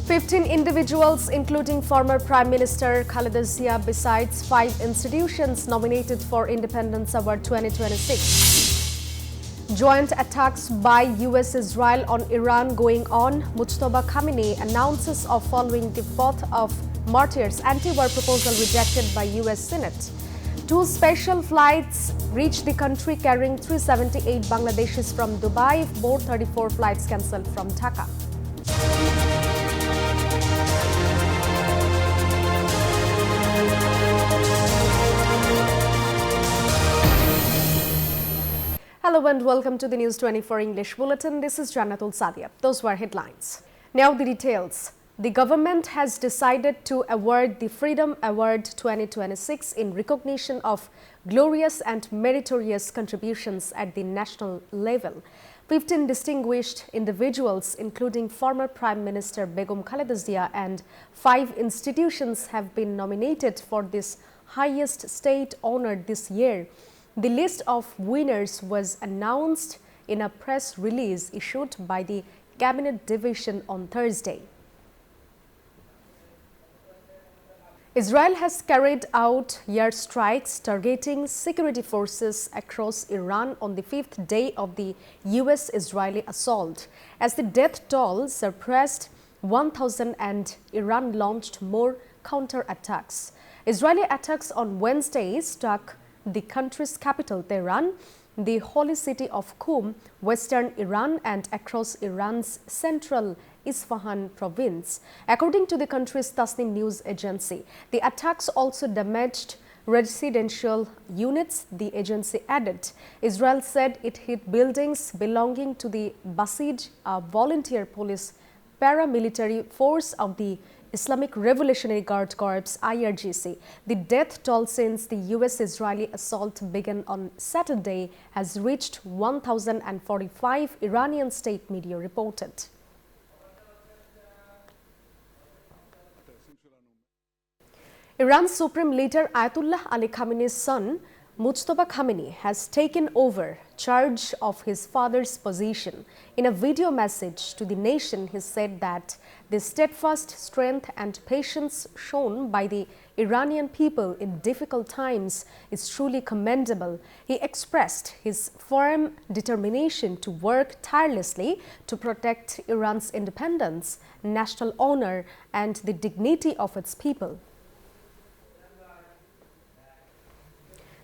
15 individuals, including former Prime Minister Khaleda Zia, besides 5 institutions nominated for Independence Award 2026. Joint attacks by US-Israel on Iran going on. Mujtaba Khamenei announces of following the 4th of Martyrs anti-war proposal rejected by US Senate. 2 special flights reached the country carrying 378 Bangladeshis from Dubai. 434 flights cancelled from Dhaka. Hello and welcome to the News 24 English Bulletin. This is Jannatul Sadia. Those were headlines. Now the details. The government has decided to award the Freedom Award 2026 in recognition of glorious and meritorious contributions at the national level. 15 distinguished individuals, including former Prime Minister Begum Khaleda Zia, and 5 institutions have been nominated for this highest state honor this year. The list of winners was announced in a press release issued by the Cabinet Division on Thursday. Israel has carried out airstrikes targeting security forces across Iran on the 5th day of the US-Israeli assault. As the death toll surpassed 1,000 and Iran launched more counterattacks. Israeli attacks on Wednesday struck the country's capital, Tehran, the holy city of Qum, western Iran, and across Iran's central Isfahan province. According to the country's Tasnim news agency, the attacks also damaged residential units, the agency added. Israel said it hit buildings belonging to the Basij, a volunteer police paramilitary force of the Islamic Revolutionary Guard Corps (IRGC). The death toll since the US-Israeli assault began on Saturday has reached 1,045, Iranian state media reported. Iran's Supreme Leader Ayatollah Ali Khamenei's son, Mujtaba Khamenei, has taken over charge of his father's position. In a video message to the nation, he said that the steadfast strength and patience shown by the Iranian people in difficult times is truly commendable. He expressed his firm determination to work tirelessly to protect Iran's independence, national honor, and the dignity of its people.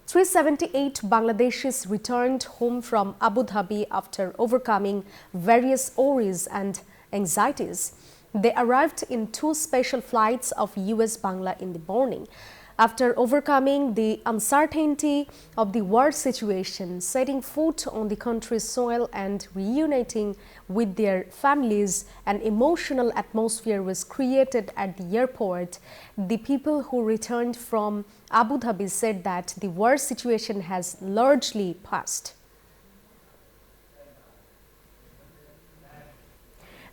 378 Bangladeshis returned home from Abu Dhabi after overcoming various worries and anxieties. They arrived in 2 special flights of US Bangla in the morning. After overcoming the uncertainty of the war situation, setting foot on the country's soil and reuniting with their families, an emotional atmosphere was created at the airport. The people who returned from Abu Dhabi said that the war situation has largely passed.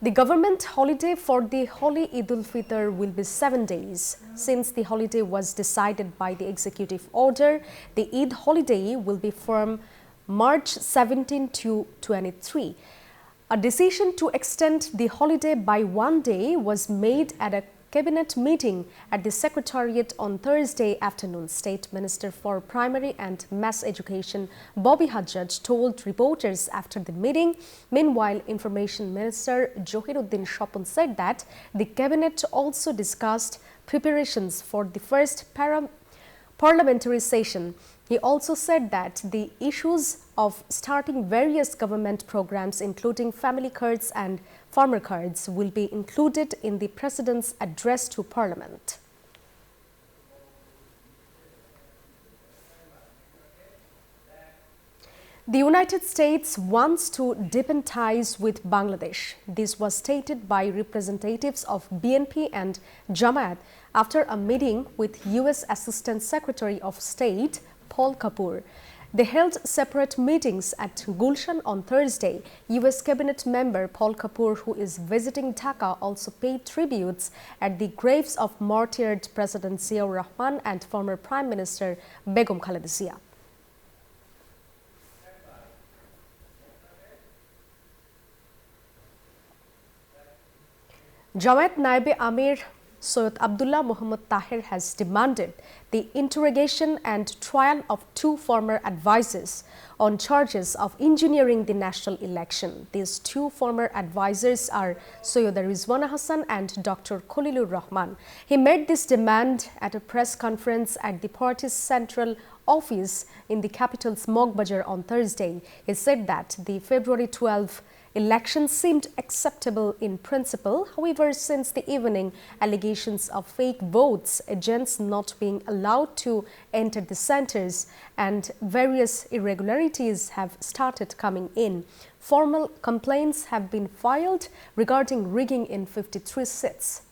The government holiday for the Holy Eid al-Fitr will be 7 days. Since the holiday was decided by the executive order, the Eid holiday will be from March 17 to 23. A decision to extend the holiday by 1 day was made at a cabinet meeting at the Secretariat on Thursday afternoon. State Minister for Primary and Mass Education Bobby Hajjaj told reporters after the meeting. Meanwhile, Information Minister Johiruddin Shopon said that the cabinet also discussed preparations for the first parliamentary session. He also said that the issues of starting various government programs, including family cards and farmer cards, will be included in the President's address to Parliament. The United States wants to deepen ties with Bangladesh. This was stated by representatives of BNP and Jamaat after a meeting with US Assistant Secretary of State Paul Kapoor. They held separate meetings at Gulshan on Thursday. US Cabinet member Paul Kapoor, who is visiting Dhaka, also paid tributes at the graves of martyred President Ziaur Rahman and former Prime Minister Begum Khaleda Zia. Jamaat Naibe Amir Soyed Abdullah Muhammad Tahir has demanded the interrogation and trial of two former advisors on charges of engineering the national election. These two former advisors are Sayyida Rizwana Hassan and Dr. Khalilur Rahman. He made this demand at a press conference at the party's central office in the capital's Mogbajar on Thursday. He said that the February 12 election seemed acceptable in principle. However, since the evening, allegations of fake votes, agents not being allowed to enter the centers, and various irregularities have started coming in. Formal complaints have been filed regarding rigging in 53 seats.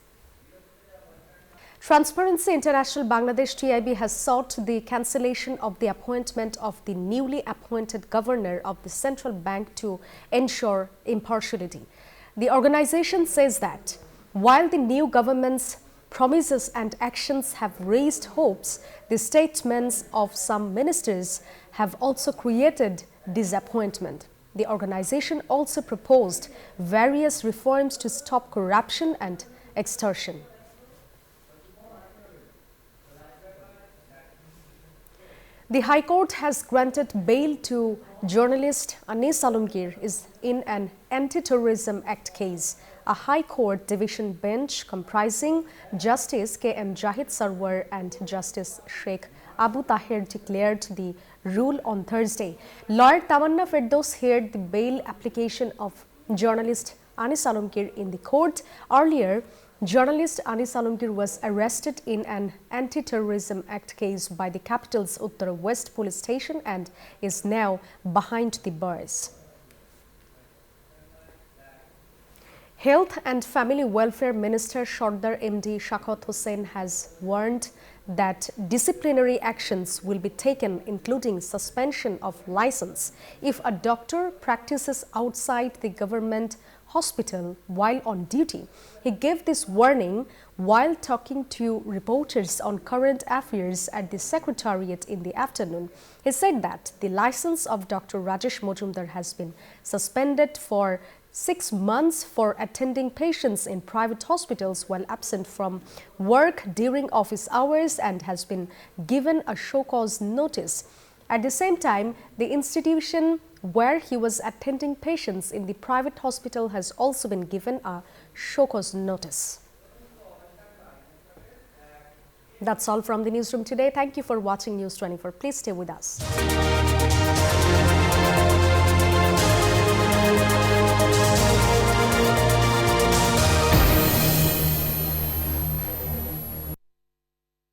Transparency International Bangladesh TIB has sought the cancellation of the appointment of the newly appointed governor of the central bank to ensure impartiality. The organization says that while the new government's promises and actions have raised hopes, the statements of some ministers have also created disappointment. The organization also proposed various reforms to stop corruption and extortion. The High Court has granted bail to journalist Anis Alamgir is in an Anti-Terrorism Act case. A High Court division bench comprising Justice K.M. Jahid Sarwar and Justice Sheikh Abu Tahir declared the rule on Thursday. Lawyer Tamanna Firdaus heard the bail application of journalist Anis Alamgir in the court. Earlier, journalist Anis Alamgir was arrested in an Anti-Terrorism Act case by the capital's Uttara West police station and is now behind the bars. Health and Family Welfare Minister Sardar MD Shakhat Hussain has warned that disciplinary actions will be taken, including suspension of license, if a doctor practices outside the government hospital while on duty. He gave this warning while talking to reporters on current affairs at the Secretariat in the afternoon. He said that the license of Dr. Rajesh Majumdar has been suspended for 6 months for attending patients in private hospitals while absent from work during office hours and has been given a show cause notice. At the same time, the institution where he was attending patients in the private hospital has also been given a show cause notice. That's all from the newsroom today. Thank you for watching News 24. Please stay with us.